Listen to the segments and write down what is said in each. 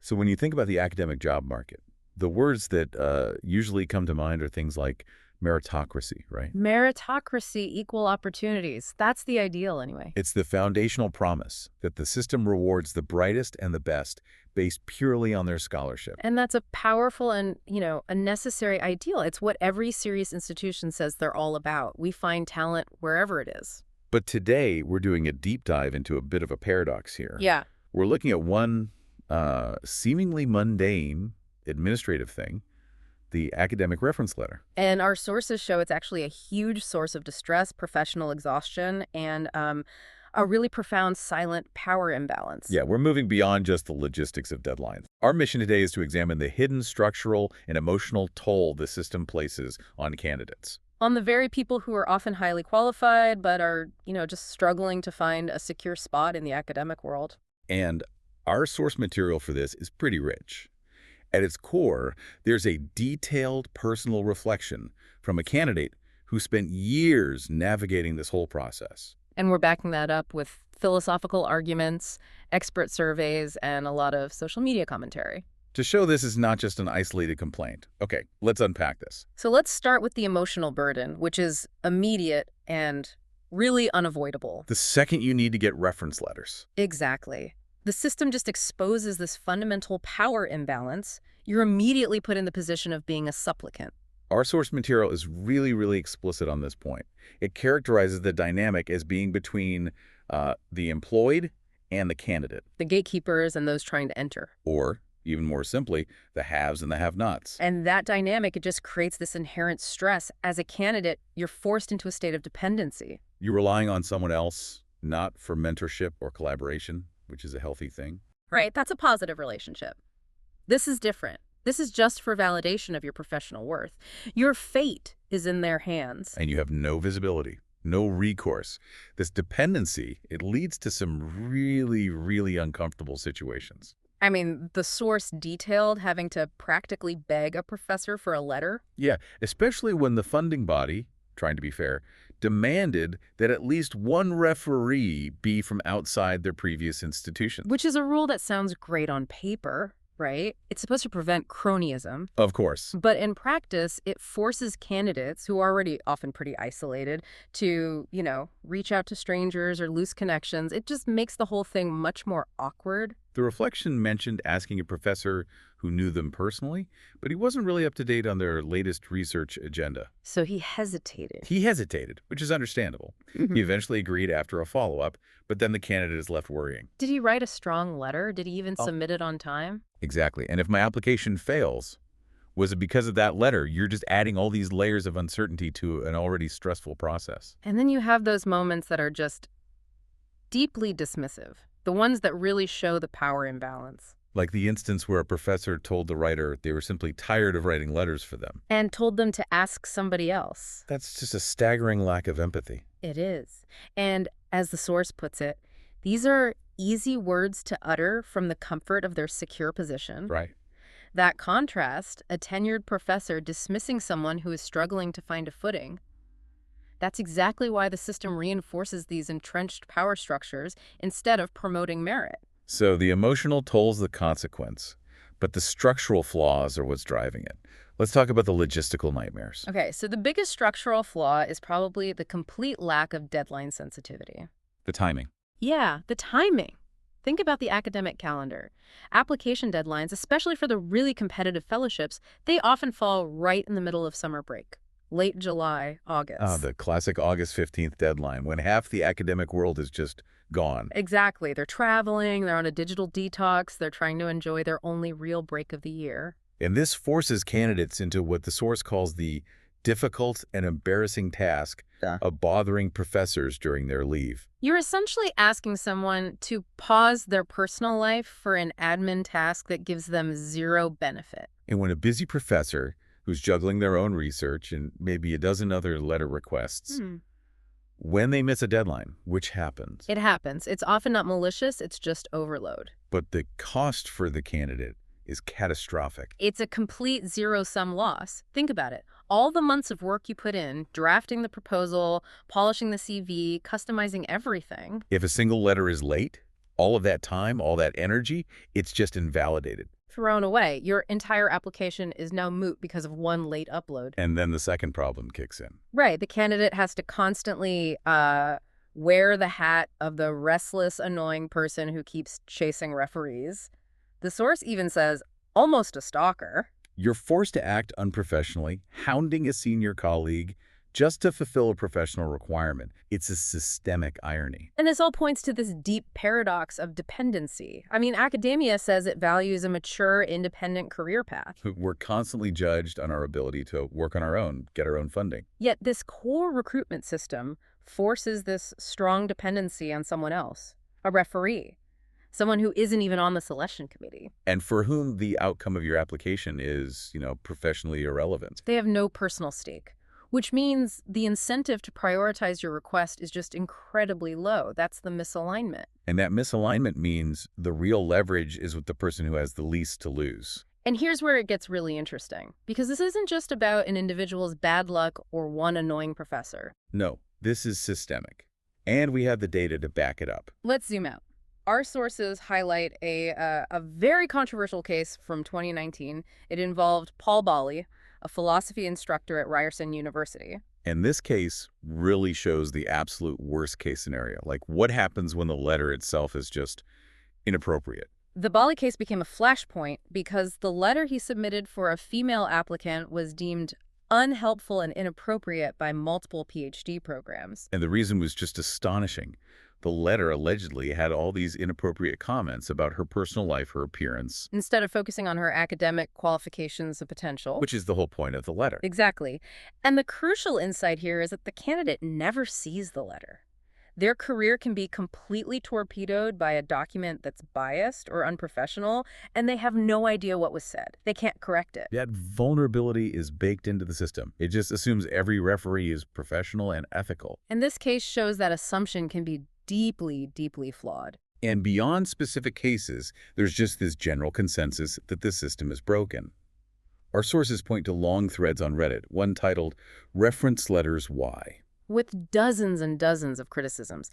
So when you think about the academic job market, the words that usually come to mind are things like meritocracy, right? Meritocracy, equal opportunities. That's the ideal anyway. It's the foundational promise that the system rewards the brightest and the best based purely on their scholarship. And that's a powerful and, a necessary ideal. It's what every serious institution says they're all about. We find talent wherever it is. But today, we're doing a deep dive into a bit of a paradox here. Yeah. We're looking at one seemingly mundane administrative thing, the academic reference letter. And our sources show it's actually a huge source of distress, professional exhaustion, and a really profound silent power imbalance. Yeah, we're moving beyond just the logistics of deadlines. Our mission today is to examine the hidden structural and emotional toll the system places on candidates. On the very people who are often highly qualified, but are, just struggling to find a secure spot in the academic world. And our source material for this is pretty rich. At its core, there's a detailed personal reflection from a candidate who spent years navigating this whole process. And we're backing that up with philosophical arguments, expert surveys, and a lot of social media commentary. To show this is not just an isolated complaint. Okay, let's unpack this. So let's start with the emotional burden, which is immediate and really unavoidable. The second you need to get reference letters. Exactly. The system just exposes this fundamental power imbalance. You're immediately put in the position of being a supplicant. Our source material is really explicit on this point. It characterizes the dynamic as being between the employed and the candidate. The gatekeepers and those trying to enter. Or, even more simply, the haves and the have-nots. And that dynamic, it just creates this inherent stress. As a candidate, you're forced into a state of dependency. You're relying on someone else, not for mentorship or collaboration, which is a healthy thing. Right, that's a positive relationship. This is different. This is just for validation of your professional worth. Your fate is in their hands. And you have no visibility, no recourse. This dependency, it leads to some really uncomfortable situations. I mean, the source detailed having to practically beg a professor for a letter. Yeah, especially when the funding body, trying to be fair, demanded that at least one referee be from outside their previous institution. Which is a rule that sounds great on paper, right? It's supposed to prevent cronyism. Of course. But in practice, it forces candidates, who are already often pretty isolated, to, reach out to strangers or loose connections. It just makes the whole thing much more awkward. The reflection mentioned asking a professor who knew them personally, but he wasn't really up to date on their latest research agenda. So he hesitated. He hesitated, which is understandable. He eventually agreed after a follow-up, but then the candidate is left worrying. Did he write a strong letter? Did he even submit it on time? Exactly. And if my application fails, was it because of that letter? You're just adding all these layers of uncertainty to an already stressful process. And then you have those moments that are just deeply dismissive. The ones that really show the power imbalance. Like the instance where a professor told the writer they were simply tired of writing letters for them. And told them to ask somebody else. That's just a staggering lack of empathy. It is. And as the source puts it, these are easy words to utter from the comfort of their secure position. Right. That contrast, a tenured professor dismissing someone who is struggling to find a footing, that's exactly why the system reinforces these entrenched power structures instead of promoting merit. So the emotional toll's the consequence, but the structural flaws are what's driving it. Let's talk about the logistical nightmares. Okay, so the biggest structural flaw is probably the complete lack of deadline sensitivity. The timing. Yeah, the timing. Think about the academic calendar. Application deadlines, especially for the really competitive fellowships, they often fall right in the middle of summer break. Late July, August. Ah, the classic August 15th deadline, when half the academic world is just gone. Exactly. They're traveling, they're on a digital detox, they're trying to enjoy their only real break of the year. And this forces candidates into what the source calls the difficult and embarrassing task of bothering professors during their leave. You're essentially asking someone to pause their personal life for an admin task that gives them zero benefit. And when a busy professor who's juggling their own research and maybe a dozen other letter requests, when they miss a deadline, which happens. It happens. It's often not malicious, it's just overload. But the cost for the candidate is catastrophic. It's a complete zero-sum loss. Think about it. All the months of work you put in, drafting the proposal, polishing the CV, customizing everything. If a single letter is late, All of that time, all that energy, it's just invalidated. Thrown away. Your entire application is now moot because of one late upload. And then the second problem kicks in. Right. The candidate has to constantly wear the hat of the restless, annoying person who keeps chasing referees. The source even says, almost a stalker. You're forced to act unprofessionally, hounding a senior colleague just to fulfill a professional requirement. It's a systemic irony. And this all points to this deep paradox of dependency. I mean, academia says it values a mature, independent career path. We're constantly judged on our ability to work on our own, get our own funding. Yet this core recruitment system forces this strong dependency on someone else, a referee, someone who isn't even on the selection committee. And for whom the outcome of your application is, professionally irrelevant. They have no personal stake, which means the incentive to prioritize your request is just incredibly low. That's the misalignment. And that misalignment means the real leverage is with the person who has the least to lose. And here's where it gets really interesting, because this isn't just about an individual's bad luck or one annoying professor. No, this is systemic. And we have the data to back it up. Let's zoom out. Our sources highlight a very controversial case from 2019. It involved Paul Bali, a philosophy instructor at Ryerson University. And this case really shows the absolute worst case scenario. Like, what happens when the letter itself is just inappropriate? The Bali case became a flashpoint because the letter he submitted for a female applicant was deemed unhelpful and inappropriate by multiple PhD programs. And the reason was just astonishing. The letter allegedly had all these inappropriate comments about her personal life, her appearance. Instead of focusing on her academic qualifications and potential. Which is the whole point of the letter. Exactly. And the crucial insight here is that the candidate never sees the letter. Their career can be completely torpedoed by a document that's biased or unprofessional, and they have no idea what was said. They can't correct it. That vulnerability is baked into the system. It just assumes every referee is professional and ethical. And this case shows that assumption can be deeply, deeply flawed. And beyond specific cases, there's just this general consensus that the system is broken. Our sources point to long threads on Reddit, one titled, "Reference Letters Why?" with dozens and dozens of criticisms.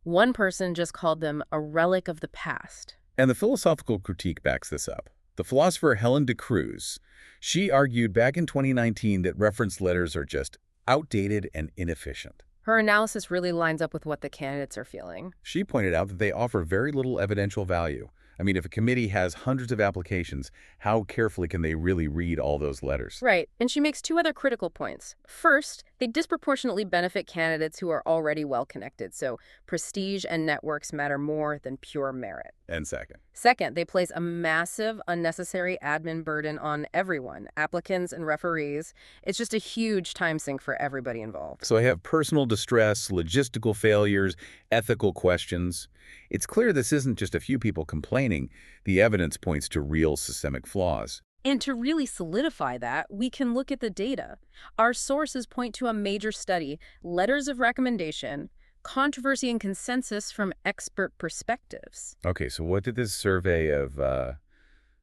One person just called them a relic of the past. And the philosophical critique backs this up. The philosopher Helen de Cruz, she argued back in 2019 that reference letters are just outdated and inefficient. Her analysis really lines up with what the candidates are feeling. She pointed out that they offer very little evidential value. I mean, if a committee has hundreds of applications, how carefully can they really read all those letters? Right. And she makes two other critical points. First, they disproportionately benefit candidates who are already well-connected, so prestige and networks matter more than pure merit. And Second, they place a massive, unnecessary admin burden on everyone, applicants and referees. It's just a huge time sink for everybody involved. So I have personal distress, logistical failures, ethical questions. It's clear this isn't just a few people complaining. The evidence points to real systemic flaws. And to really solidify that, we can look at the data. Our sources point to a major study, letters of recommendation, controversy and consensus from expert perspectives. Okay, so what did this survey of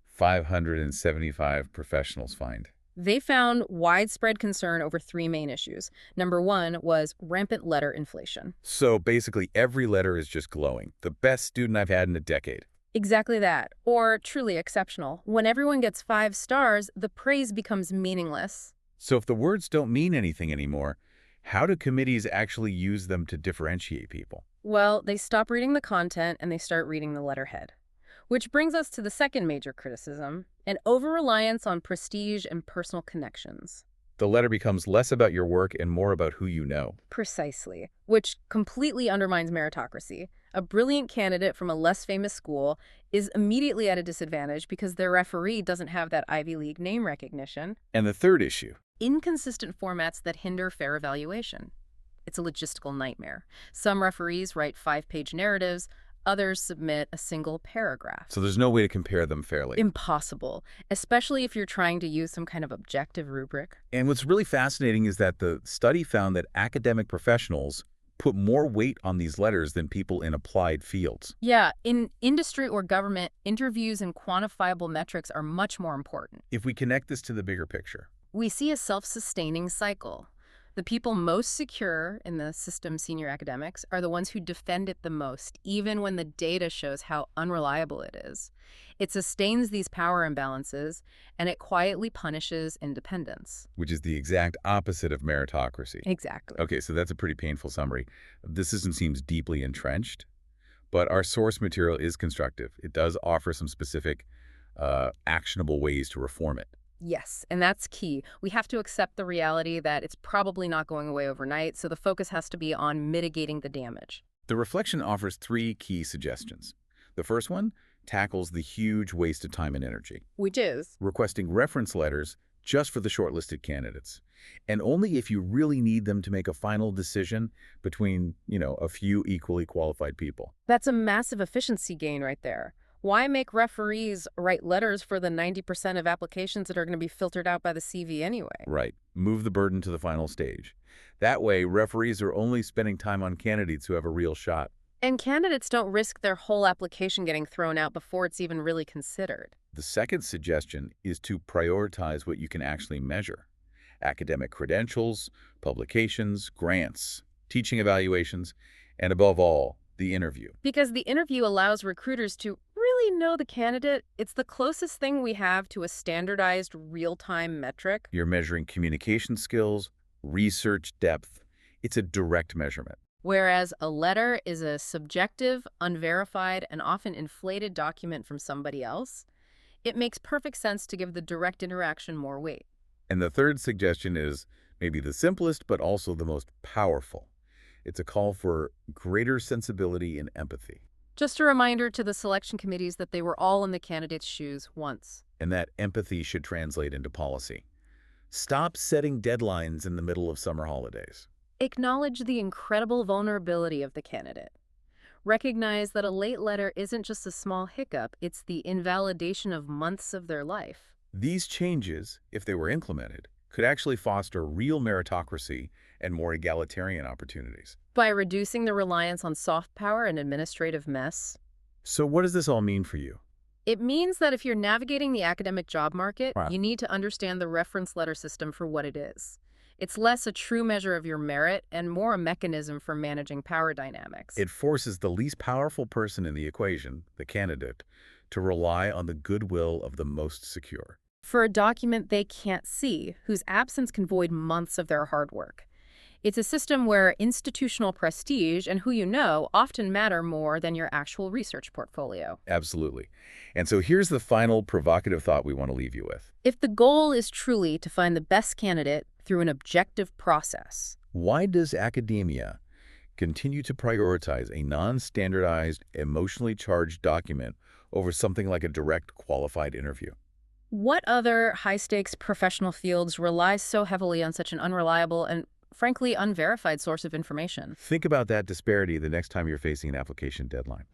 575 professionals find? They found widespread concern over three main issues. Number one was rampant letter inflation. So basically every letter is just glowing. The best student I've had in a decade. Exactly that. Or truly exceptional. When everyone gets 5 stars, the praise becomes meaningless. So if the words don't mean anything anymore, how do committees actually use them to differentiate people? Well, they stop reading the content and they start reading the letterhead. Which brings us to the second major criticism, an over-reliance on prestige and personal connections. The letter becomes less about your work and more about who you know. Precisely. Which completely undermines meritocracy. A brilliant candidate from a less famous school is immediately at a disadvantage because their referee doesn't have that Ivy League name recognition. And the third issue? Inconsistent formats that hinder fair evaluation. It's a logistical nightmare. Some referees write 5-page narratives, others submit a single paragraph. So there's no way to compare them fairly. Impossible, especially if you're trying to use some kind of objective rubric. And what's really fascinating is that the study found that academic professionals put more weight on these letters than people in applied fields. Yeah, in industry or government, interviews and quantifiable metrics are much more important. If we connect this to the bigger picture, we see a self-sustaining cycle. The people most secure in the system, senior academics, are the ones who defend it the most, even when the data shows how unreliable it is. It sustains these power imbalances, and it quietly punishes independence. Which is the exact opposite of meritocracy. Exactly. Okay, so that's a pretty painful summary. The system seems deeply entrenched, but our source material is constructive. It does offer some specific, actionable ways to reform it. Yes, and that's key. We have to accept the reality that it's probably not going away overnight, so the focus has to be on mitigating the damage. The reflection offers three key suggestions. The first one tackles the huge waste of time and energy, Which is? requesting reference letters just for the shortlisted candidates, and only if you really need them to make a final decision between, a few equally qualified people. That's a massive efficiency gain right there. Why make referees write letters for the 90% of applications that are going to be filtered out by the CV anyway? Right. Move the burden to the final stage. That way, referees are only spending time on candidates who have a real shot. And candidates don't risk their whole application getting thrown out before it's even really considered. The second suggestion is to prioritize what you can actually measure. Academic credentials, publications, grants, teaching evaluations, and above all, the interview. Because the interview allows recruiters to really know the candidate. It's the closest thing we have to a standardized real-time metric. You're measuring communication skills, research depth. It's a direct measurement. Whereas a letter is a subjective, unverified, and often inflated document from somebody else, it makes perfect sense to give the direct interaction more weight. And the third suggestion is maybe the simplest, but also the most powerful. It's a call for greater sensibility and empathy. Just a reminder to the selection committees that they were all in the candidate's shoes once. And that empathy should translate into policy. Stop setting deadlines in the middle of summer holidays. Acknowledge the incredible vulnerability of the candidate. Recognize that a late letter isn't just a small hiccup, it's the invalidation of months of their life. These changes, if they were implemented, could actually foster real meritocracy and more egalitarian opportunities. By reducing the reliance on soft power and administrative mess. So what does this all mean for you? It means that if you're navigating the academic job market, Wow. you need to understand the reference letter system for what it is. It's less a true measure of your merit and more a mechanism for managing power dynamics. It forces the least powerful person in the equation, the candidate, to rely on the goodwill of the most secure. For a document they can't see, whose absence can void months of their hard work. It's a system where institutional prestige and who you know often matter more than your actual research portfolio. Absolutely. And so here's the final provocative thought we want to leave you with. If the goal is truly to find the best candidate through an objective process, Why does academia continue to prioritize a non-standardized, emotionally charged document over something like a direct, qualified interview? what other high-stakes professional fields rely so heavily on such an unreliable and, frankly, unverified source of information? Think about that disparity the next time you're facing an application deadline.